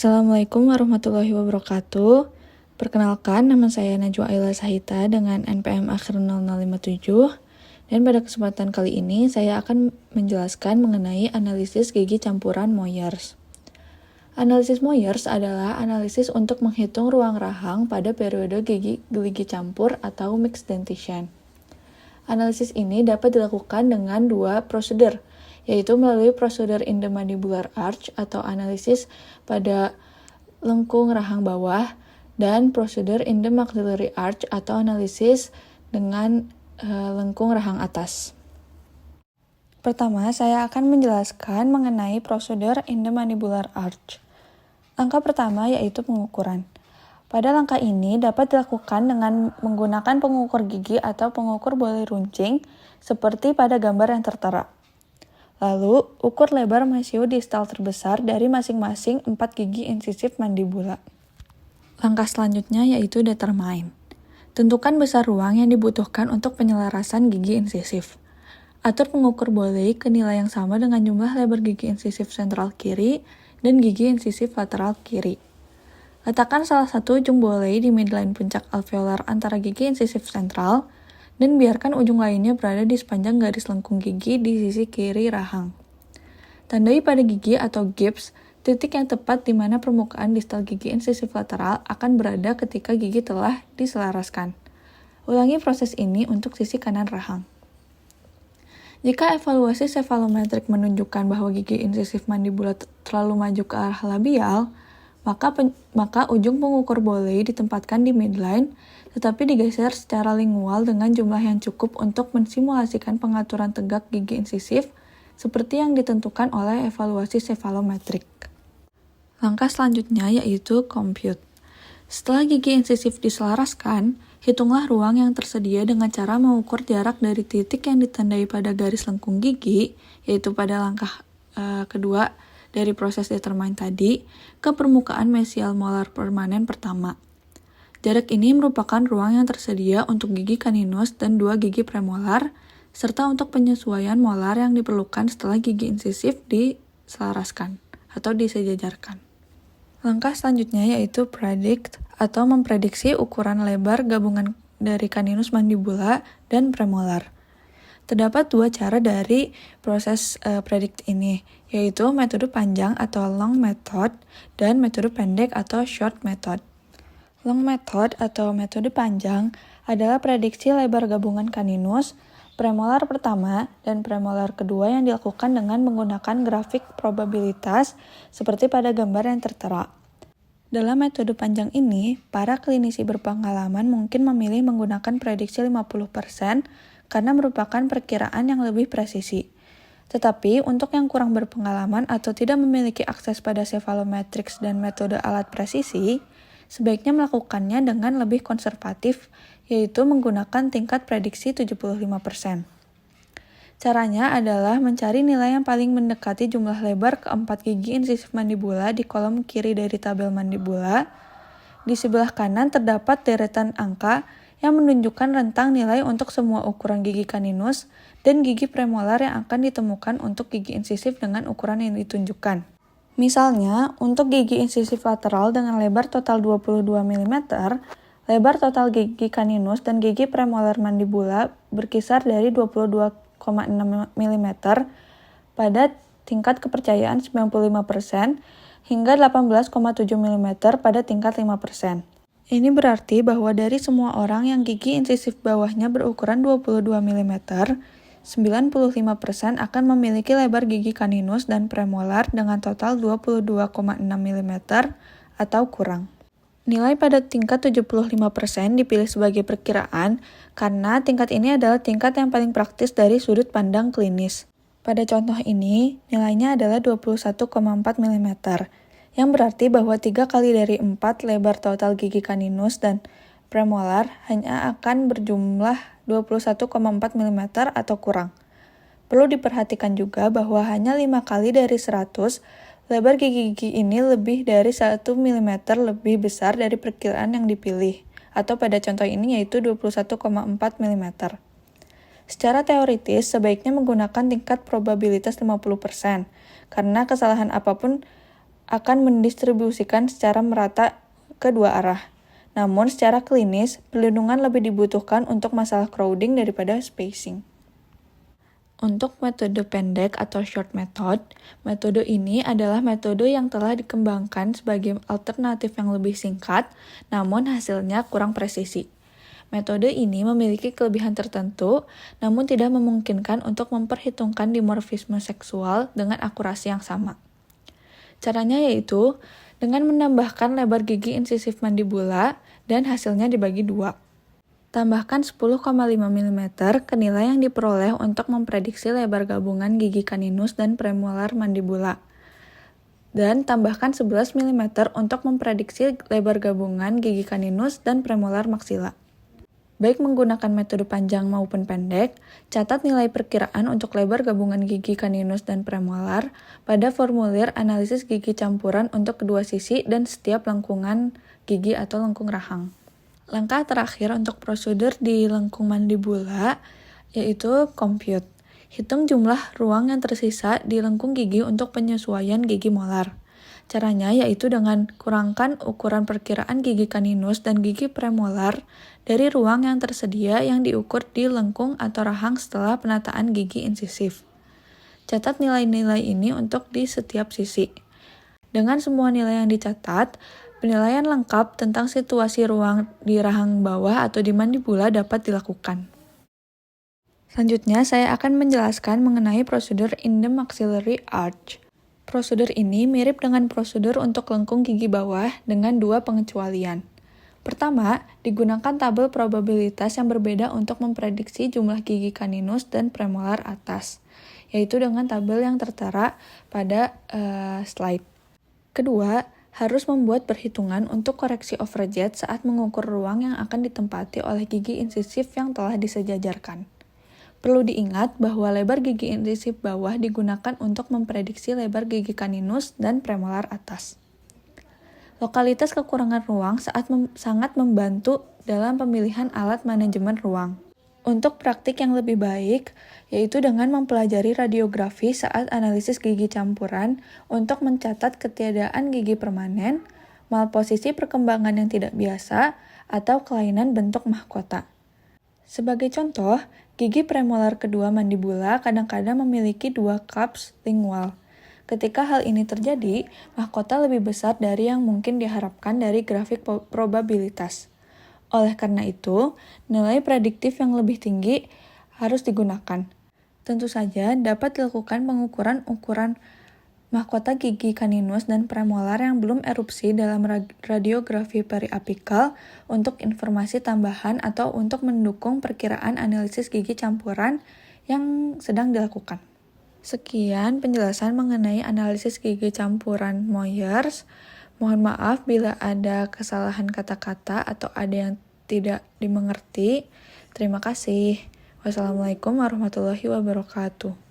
Assalamualaikum warahmatullahi wabarakatuh. Perkenalkan, nama saya Najwa Aila Sahita dengan NPM akhir 0057. Dan pada kesempatan kali ini, saya akan menjelaskan mengenai analisis gigi campuran Moyers. Analisis Moyers adalah analisis untuk menghitung ruang rahang pada periode gigi campur atau mixed dentition. Analisis ini dapat dilakukan dengan dua prosedur, yaitu melalui prosedur in the mandibular arch atau analisis pada lengkung rahang bawah, dan prosedur in the maxillary arch atau analisis dengan lengkung rahang atas. Pertama, saya akan menjelaskan mengenai prosedur in the mandibular arch. Langkah pertama yaitu pengukuran. Pada langkah ini dapat dilakukan dengan menggunakan pengukur gigi atau pengukur boli runcing seperti pada gambar yang tertera. Lalu, ukur lebar masio distal terbesar dari masing-masing 4 gigi insisif mandibula. Langkah selanjutnya yaitu determine. Tentukan besar ruang yang dibutuhkan untuk penyelarasan gigi insisif. Atur pengukur boli ke nilai yang sama dengan jumlah lebar gigi insisif sentral kiri dan gigi insisif lateral kiri. Letakkan salah satu ujung boli di midline puncak alveolar antara gigi insisif sentral, dan biarkan ujung lainnya berada di sepanjang garis lengkung gigi di sisi kiri rahang. Tandai pada gigi atau gips titik yang tepat di mana permukaan distal gigi insisif lateral akan berada ketika gigi telah diselaraskan. Ulangi proses ini untuk sisi kanan rahang. Jika evaluasi cephalometrik menunjukkan bahwa gigi insisif mandibula terlalu maju ke arah labial, maka ujung pengukur boli ditempatkan di midline, tetapi digeser secara lingual dengan jumlah yang cukup untuk mensimulasikan pengaturan tegak gigi insisif seperti yang ditentukan oleh evaluasi cephalometrik. Langkah selanjutnya yaitu compute. Setelah gigi insisif diselaraskan, hitunglah ruang yang tersedia dengan cara mengukur jarak dari titik yang ditandai pada garis lengkung gigi, yaitu pada langkah kedua dari proses determine tadi, ke permukaan mesial molar permanen pertama. Jarak ini merupakan ruang yang tersedia untuk gigi caninus dan 2 gigi premolar, serta untuk penyesuaian molar yang diperlukan setelah gigi insisif diselaraskan atau disejajarkan. Langkah selanjutnya yaitu predict atau memprediksi ukuran lebar gabungan dari caninus mandibula dan premolar. Terdapat 2 cara dari proses predict ini, yaitu metode panjang atau long method dan metode pendek atau short method. Long method atau metode panjang adalah prediksi lebar gabungan caninus, premolar pertama dan premolar kedua yang dilakukan dengan menggunakan grafik probabilitas seperti pada gambar yang tertera. Dalam metode panjang ini, para klinisi berpengalaman mungkin memilih menggunakan prediksi 50% karena merupakan perkiraan yang lebih presisi. Tetapi, untuk yang kurang berpengalaman atau tidak memiliki akses pada cephalometrics dan metode alat presisi, sebaiknya melakukannya dengan lebih konservatif, yaitu menggunakan tingkat prediksi 75%. Caranya adalah mencari nilai yang paling mendekati jumlah lebar keempat gigi insisif mandibula di kolom kiri dari tabel mandibula. Di sebelah kanan terdapat deretan angka yang menunjukkan rentang nilai untuk semua ukuran gigi caninus dan gigi premolar yang akan ditemukan untuk gigi insisif dengan ukuran yang ditunjukkan. Misalnya, untuk gigi insisif lateral dengan lebar total 22 mm, lebar total gigi caninus dan gigi premolar mandibula berkisar dari 22,6 mm pada tingkat kepercayaan 95% hingga 18,7 mm pada tingkat 5%. Ini berarti bahwa dari semua orang yang gigi insisif bawahnya berukuran 22 mm, 95% akan memiliki lebar gigi caninus dan premolar dengan total 22,6 mm atau kurang. Nilai pada tingkat 75% dipilih sebagai perkiraan karena tingkat ini adalah tingkat yang paling praktis dari sudut pandang klinis. Pada contoh ini, nilainya adalah 21,4 mm, yang berarti bahwa 3 kali dari 4 lebar total gigi caninus dan premolar hanya akan berjumlah 21,4 mm atau kurang. Perlu diperhatikan juga bahwa hanya 5 kali dari 100 lebar gigi-gigi ini lebih dari 1 mm lebih besar dari perkiraan yang dipilih, atau pada contoh ini yaitu 21,4 mm. Secara teoritis, sebaiknya menggunakan tingkat probabilitas 50%, karena kesalahan apapun akan mendistribusikan secara merata ke dua arah. Namun secara klinis, perlindungan lebih dibutuhkan untuk masalah crowding daripada spacing. Untuk metode pendek atau short method, metode ini adalah metode yang telah dikembangkan sebagai alternatif yang lebih singkat, namun hasilnya kurang presisi. Metode ini memiliki kelebihan tertentu, namun tidak memungkinkan untuk memperhitungkan dimorfisme seksual dengan akurasi yang sama. Caranya yaitu dengan menambahkan lebar gigi insisif mandibula dan hasilnya dibagi dua. Tambahkan 10,5 mm ke nilai yang diperoleh untuk memprediksi lebar gabungan gigi kaninus dan premolar mandibula. Dan tambahkan 11 mm untuk memprediksi lebar gabungan gigi kaninus dan premolar maksila. Baik menggunakan metode panjang maupun pendek, catat nilai perkiraan untuk lebar gabungan gigi kaninus dan premolar pada formulir analisis gigi campuran untuk kedua sisi dan setiap lengkungan gigi atau lengkung rahang. Langkah terakhir untuk prosedur di lengkung mandibula yaitu compute. Hitung jumlah ruang yang tersisa di lengkung gigi untuk penyesuaian gigi molar. Caranya yaitu dengan kurangkan ukuran perkiraan gigi kaninus dan gigi premolar dari ruang yang tersedia yang diukur di lengkung atau rahang setelah penataan gigi insisif. Catat nilai-nilai ini untuk di setiap sisi. Dengan semua nilai yang dicatat, penilaian lengkap tentang situasi ruang di rahang bawah atau di mandibula dapat dilakukan. Selanjutnya, saya akan menjelaskan mengenai prosedur in the maxillary arch. Prosedur ini mirip dengan prosedur untuk lengkung gigi bawah dengan dua pengecualian. Pertama, digunakan tabel probabilitas yang berbeda untuk memprediksi jumlah gigi kaninus dan premolar atas, yaitu dengan tabel yang tertera pada slide. Kedua, harus membuat perhitungan untuk koreksi overjet saat mengukur ruang yang akan ditempati oleh gigi insisif yang telah disejajarkan. Perlu diingat bahwa lebar gigi insisif bawah digunakan untuk memprediksi lebar gigi kaninus dan premolar atas. Lokalitas kekurangan ruang sangat membantu dalam pemilihan alat manajemen ruang. Untuk praktik yang lebih baik, yaitu dengan mempelajari radiografi saat analisis gigi campuran untuk mencatat ketiadaan gigi permanen, malposisi perkembangan yang tidak biasa, atau kelainan bentuk mahkota. Sebagai contoh, gigi premolar kedua mandibula kadang-kadang memiliki dua cups lingual. Ketika hal ini terjadi, mahkota lebih besar dari yang mungkin diharapkan dari grafik probabilitas. Oleh karena itu, nilai prediktif yang lebih tinggi harus digunakan. Tentu saja dapat dilakukan pengukuran ukuran mahkota gigi kaninus dan premolar yang belum erupsi dalam radiografi periapikal untuk informasi tambahan atau untuk mendukung perkiraan analisis gigi campuran yang sedang dilakukan. Sekian penjelasan mengenai analisis gigi campuran Moyers. Mohon maaf bila ada kesalahan kata-kata atau ada yang tidak dimengerti. Terima kasih. Wassalamualaikum warahmatullahi wabarakatuh.